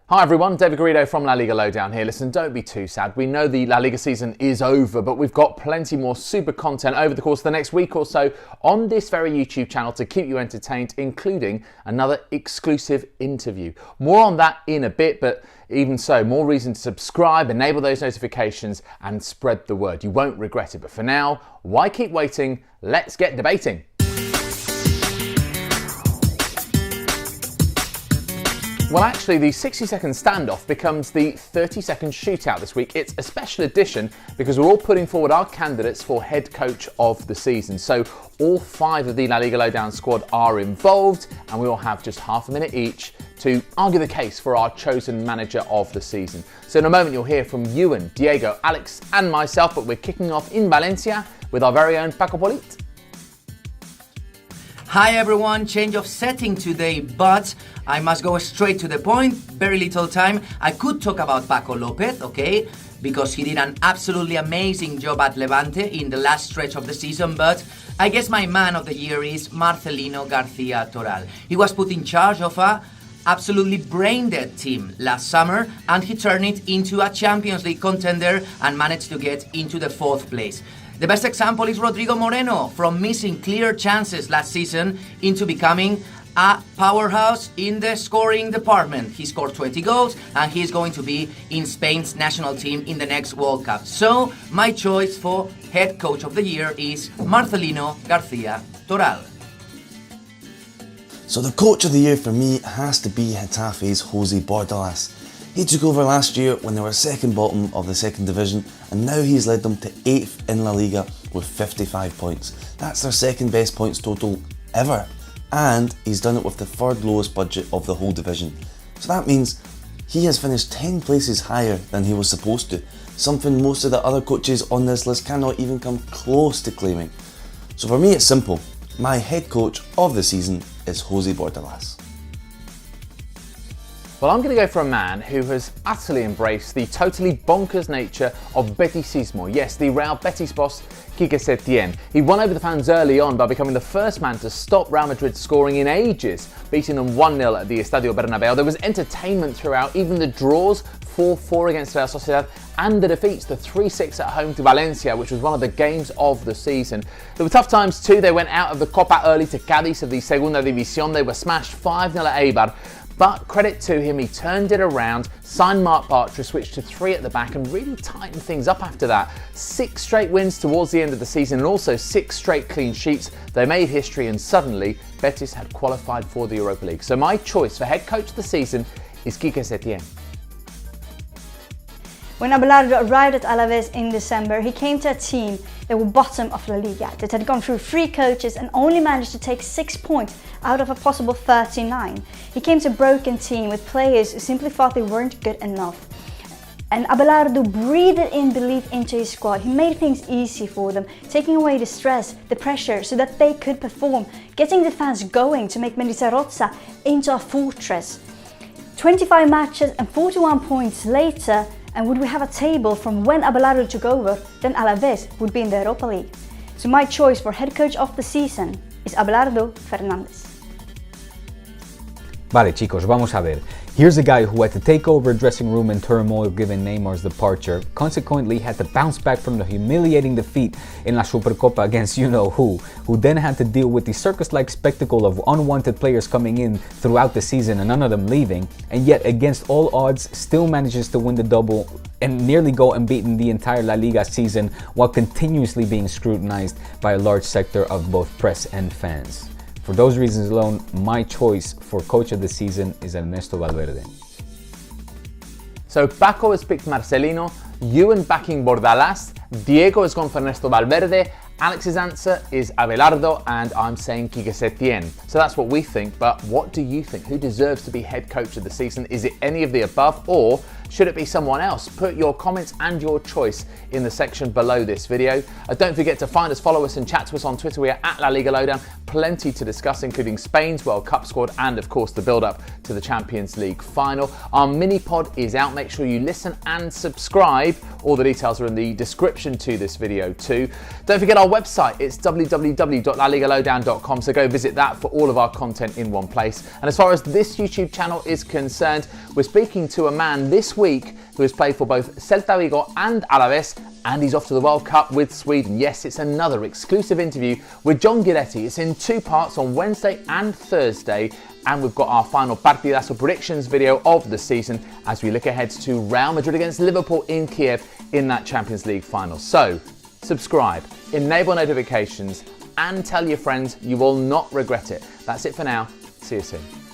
Hi everyone, David Garrido from La Liga Lowdown here. Listen, don't be too sad. We know the La Liga season is over, but we've got plenty more super content over the course of the next week or so on this very YouTube channel to keep you entertained, including another exclusive interview. More on that in a bit, but even so, more reason to subscribe, enable those notifications and spread the word. You won't regret it. But for now, why keep waiting? Let's get debating. Well, actually, the 60-second standoff becomes the 30-second shootout this week. It's a special edition because we're all putting forward our candidates for head coach of the season. So all 5 of the La Liga Lowdown squad are involved, and we all have just half a minute each to argue the case for our chosen manager of the season. So in a moment, you'll hear from Euan, Diego, Alex, and myself, but we're kicking off in Valencia with our very own Paco. Hi everyone, change of setting today, but I must go straight to the point, very little time. I could talk about Paco Lopez, okay, because he did an absolutely amazing job at Levante in the last stretch of the season, but I guess my man of the year is Marcelino García Toral. He was put in charge of a absolutely brain-dead team last summer, and he turned it into a Champions League contender and managed to get into the 4th place. The best example is Rodrigo Moreno, from missing clear chances last season into becoming a powerhouse in the scoring department. He scored 20 goals and he's going to be in Spain's national team in the next World Cup. So my choice for head coach of the year is Marcelino García Toral. So the coach of the year for me has to be Getafe's Jose Bordalás. He took over last year when they were second bottom of the second division, and now he's led them to 8th in La Liga with 55 points. That's their second best points total ever, and he's done it with the 3rd lowest budget of the whole division. So that means he has finished 10 places higher than he was supposed to, something most of the other coaches on this list cannot even come close to claiming. So for me it's simple, my head coach of the season is Jose Bordalás. Well, I'm going to go for a man who has utterly embraced the totally bonkers nature of Betisismo. Yes, the Real Betis boss, Quique Setién. He won over the fans early on by becoming the first man to stop Real Madrid scoring in ages, beating them 1-0 at the Estadio Bernabeu. There was entertainment throughout, even the draws, 4-4 against Real Sociedad, and the defeats, the 3-6 at home to Valencia, which was one of the games of the season. There were tough times too. They went out of the Copa early to Cádiz of the Segunda División. They were smashed 5-0 at Eibar. But credit to him, he turned it around, signed Marc Bartra, switched to 3 at the back and really tightened things up after that. 6 straight wins towards the end of the season and also 6 straight clean sheets. They made history and suddenly Betis had qualified for the Europa League. So my choice for head coach of the season is Quique Setién. When Abelardo arrived at Alavés in December, he came to a team that were bottom of La Liga, that had gone through 3 coaches and only managed to take 6 points out of a possible 39. He came to a broken team with players who simply thought they weren't good enough. And Abelardo breathed in belief into his squad. He made things easy for them, taking away the stress, the pressure, so that they could perform, getting the fans going to make Mendizorroza into a fortress. 25 matches and 41 points later, and would we have a table from when Abelardo took over, then Alavés would be in the Europa League. So my choice for head coach of the season is Abelardo Fernández. Vale chicos, vamos a ver. Here's a guy who had to take over a dressing room in turmoil given Neymar's departure, consequently had to bounce back from the humiliating defeat in La Supercopa against you-know-who then had to deal with the circus-like spectacle of unwanted players coming in throughout the season and none of them leaving, and yet against all odds still manages to win the double and nearly go unbeaten the entire La Liga season while continuously being scrutinized by a large sector of both press and fans. For those reasons alone, my choice for coach of the season is Ernesto Valverde. So Paco has picked Marcelino, Euan backing Bordalás, Diego has gone for Ernesto Valverde, Alex's answer is Abelardo, and I'm saying Quique Setién. So that's what we think, but what do you think? Who deserves to be head coach of the season? Is it any of the above, or should it be someone else? Put your comments and your choice in the section below this video. Don't forget to find us, follow us and chat to us on Twitter. We are at La Liga Lowdown. Plenty to discuss, including Spain's World Cup squad and of course the build-up to the Champions League final. Our mini pod is out. Make sure you listen and subscribe. All the details are in the description to this video too. Don't forget our website, it's www.laligalowdown.com, so go visit that for all of our content in one place. And as far as this YouTube channel is concerned, we're speaking to a man this week who has played for both Celta Vigo and Alavés, and he's off to the World Cup with Sweden. Yes, it's another exclusive interview with John Guidetti. It's in 2 parts on Wednesday and Thursday, and we've got our final Partidazo predictions video of the season as we look ahead to Real Madrid against Liverpool in Kiev in that Champions League final. So, subscribe, enable notifications, and tell your friends. You will not regret it. That's it for now. See you soon.